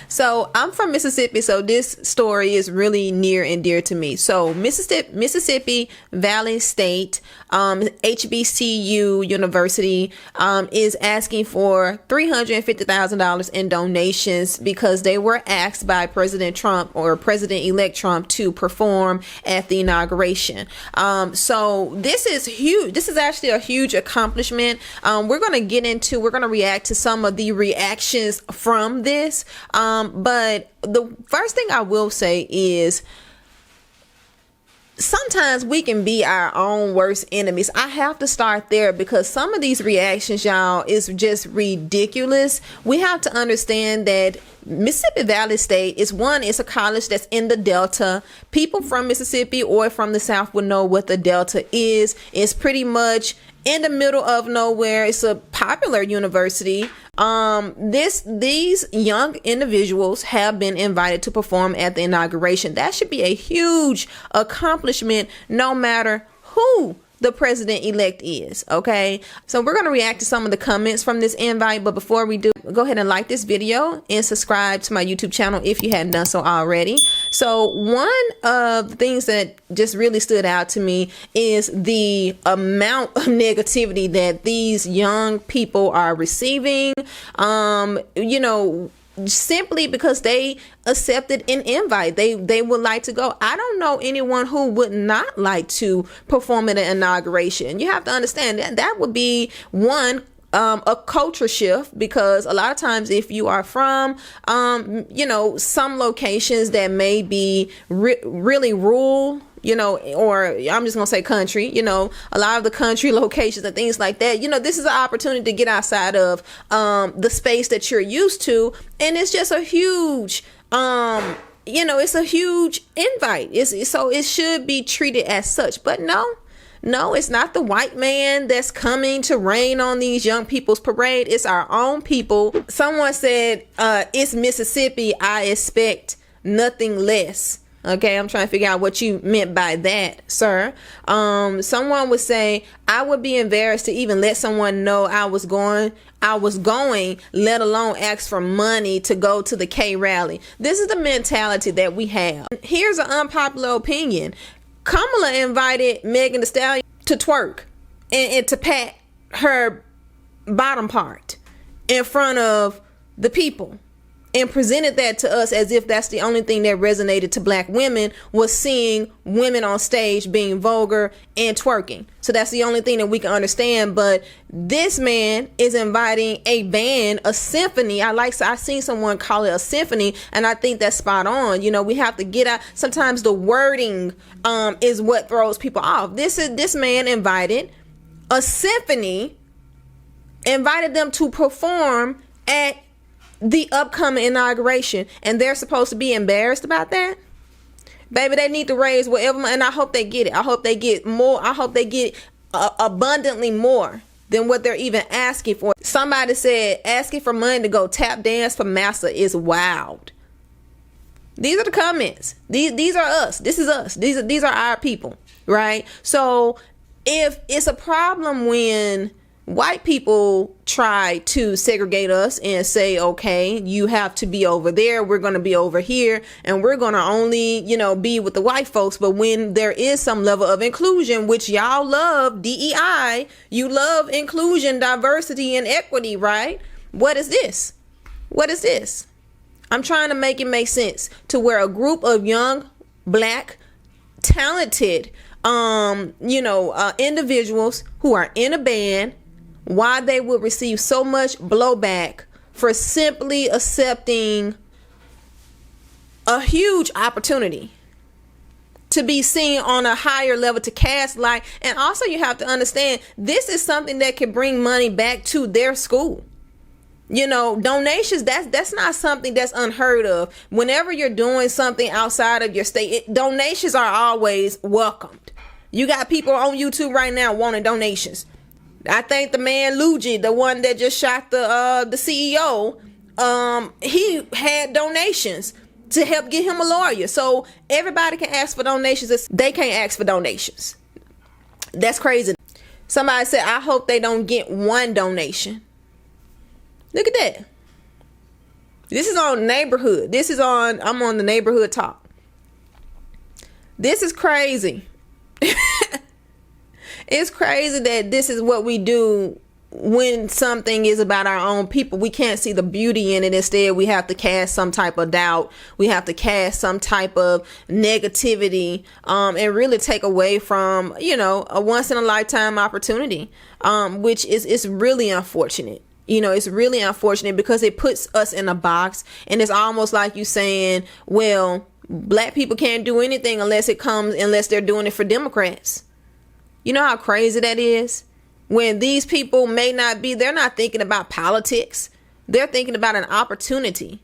So I'm from Mississippi, so this story is really near and dear to me. So Mississippi Valley State HBCU University is asking for $350,000 in donations because they were asked by President Trump or President-elect Trump to perform at the inauguration. So this is huge. This is actually a huge accomplishment. We're going to react to some of the reactions from this. But the first thing I will say is sometimes we can be our own worst enemies. I have to start there because some of these reactions, y'all, is just ridiculous. We have to understand that Mississippi Valley State is it's a college that's in the Delta. People from Mississippi or from the South would know what the Delta is. It's pretty much in the middle of nowhere. It's a popular university. These young individuals have been invited to perform at the inauguration. That should be a huge accomplishment no matter who the president-elect is. Okay, so we're going to react to some of the comments from this invite, but before we do, go ahead and like this video and subscribe to my YouTube channel if you hadn't done so already. So one of the things that just really stood out to me is the amount of negativity that these young people are receiving, simply because they accepted an invite. They would like to go. I don't know anyone who would not like to perform at an inauguration. You have to understand that would be a culture shift, because a lot of times if you are from some locations that may be really rural, or I'm just gonna say country, a lot of the country locations and things like that, this is an opportunity to get outside of the space that you're used to, and it's just a huge it's a huge invite. So it should be treated as such. But no, it's not the white man that's coming to rain on these young people's parade. It's our own people. Someone said, it's Mississippi, I expect nothing less. Okay, I'm trying to figure out what you meant by that, sir. Someone would say, I would be embarrassed to even let someone know I was going, let alone ask for money to go to the K rally. This is the mentality that we have. Here's an unpopular opinion. Kamala invited Megan Thee Stallion to twerk and to pat her bottom part in front of the people, and presented that to us as if that's the only thing that resonated to black women, was seeing women on stage being vulgar and twerking. So that's the only thing that we can understand. But this man is inviting a band, a symphony. I seen someone call it a symphony, and I think that's spot on. We have to get out. Sometimes the wording is what throws people off. This man invited a symphony, invited them to perform at the upcoming inauguration, and they're supposed to be embarrassed about that? Baby, they need to raise whatever, and I hope they get it. I hope they get more. I hope they get abundantly more than what they're even asking for. Somebody said asking for money to go tap dance for massa is wild. These are the comments. These are us. This is us. These are our people, right? So if it's a problem when white people try to segregate us and say, okay, you have to be over there, we're going to be over here, and we're going to only, be with the white folks. But when there is some level of inclusion, which y'all love, DEI, you love inclusion, diversity, and equity, right? What is this? What is this? I'm trying to make it make sense to where a group of young, black, talented, individuals who are in a band, why they would receive so much blowback for simply accepting a huge opportunity to be seen on a higher level, to cast light. And also you have to understand, this is something that can bring money back to their school. Donations, that's not something that's unheard of. Whenever you're doing something outside of your state, donations are always welcomed. You got people on YouTube right now wanting donations. I think the man Luigi, the one that just shot the CEO, he had donations to help get him a lawyer. So everybody can ask for donations. They can't ask for donations. That's crazy. Somebody said, I hope they don't get one donation. Look at that. This is on neighborhood. I'm on the neighborhood talk. This is crazy. It's crazy that this is what we do when something is about our own people. We can't see the beauty in it. Instead, we have to cast some type of doubt. We have to cast some type of negativity, and really take away from, a once in a lifetime opportunity, which is really unfortunate. It's really unfortunate because it puts us in a box, and it's almost like you saying, well, black people can't do anything unless they're doing it for Democrats. You know how crazy that is? When these people they're not thinking about politics. They're thinking about an opportunity.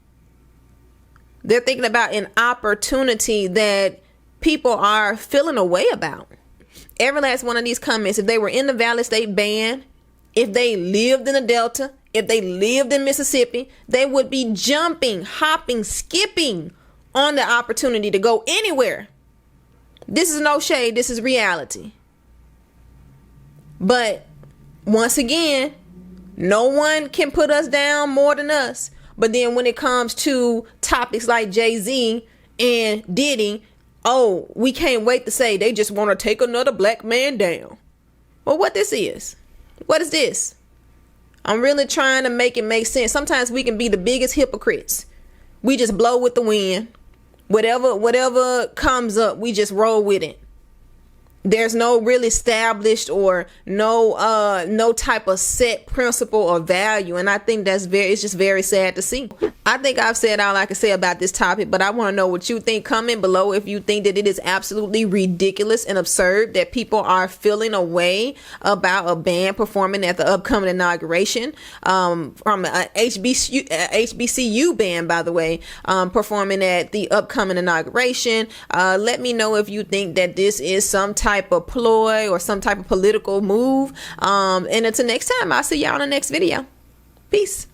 They're thinking about an opportunity that people are feeling a way about. Every last one of these comments, if they were in the Valley State Band, if they lived in the Delta, if they lived in Mississippi, they would be jumping, hopping, skipping on the opportunity to go anywhere. This is no shade. This is reality. But once again, no one can put us down more than us. But then when it comes to topics like Jay-Z and Diddy, we can't wait to say they just want to take another black man down. Well, what is this? I'm really trying to make it make sense. Sometimes we can be the biggest hypocrites. We just blow with the wind. Whatever comes up, we just roll with it. There's no really established or no type of set principle or value. And I think it's just very sad to see. I think I've said all I can say about this topic, but I want to know what you think. Comment below if you think that it is absolutely ridiculous and absurd that people are feeling a way about a band performing at the upcoming inauguration, from a HBCU band, by the way, performing at the upcoming inauguration. Let me know if you think that this is some type of ploy or some type of political move. And until next time, I'll see y'all in the next video. Peace.